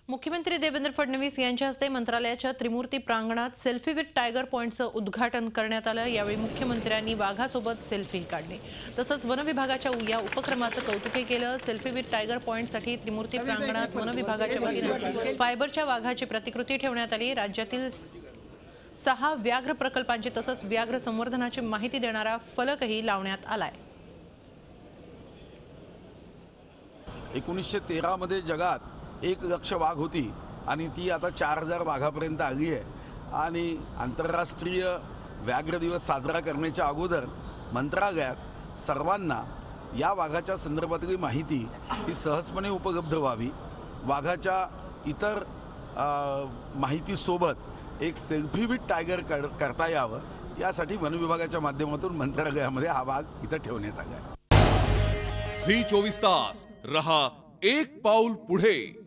मुख्यमंत्री देवेंद्र फडणवीस यांच्या हस्ते मंत्रालयाच्या त्रिमूर्ती प्रांगणात सेल्फी विथ टायगर पॉइंटचं उद्घाटन करण्यात आलं। यावेळी मुख्यमंत्र्यांनी वाघासोबत सेल्फी काढली, तसंच वन विभागाच्या या उपक्रमाचं कौतुक केलं। सेल्फी विथ टायगर पॉइंटसाठी त्रिमूर्ती प्रांगणात वन विभागाच्या वतीने फायबरच्या वाघाची प्रतिकृती ठेवण्यात आली। राज्यातील 6 व्याघ्र प्रकल्पांची तसंच व्याघ्र संवर्धनाची माहिती देणारा फलकही लावण्यात आलाय। 1913 मध्ये जगात 1 लक्ष वाघ होती आणि ती आता 4000 वाघापर्यंत आली आहे। आणि आंतरराष्ट्रीय व्याघ्र दिवस साजरा करण्याच्या अगोदर मंत्रालयात सर्वांना या वाघाच्या संदर्भातली माहिती ही सहजपणे उपलब्ध व्हावी, वाघाच्या इतर माहितीसोबत एक सेल्फी विथ टायगर करता यावं, यासाठी वन विभागाच्या माध्यमातून मंत्रालयामध्ये हा वाघ इथं ठेवण्यात आला आहे। झी 24 तास रहा एक पाऊल पुढे।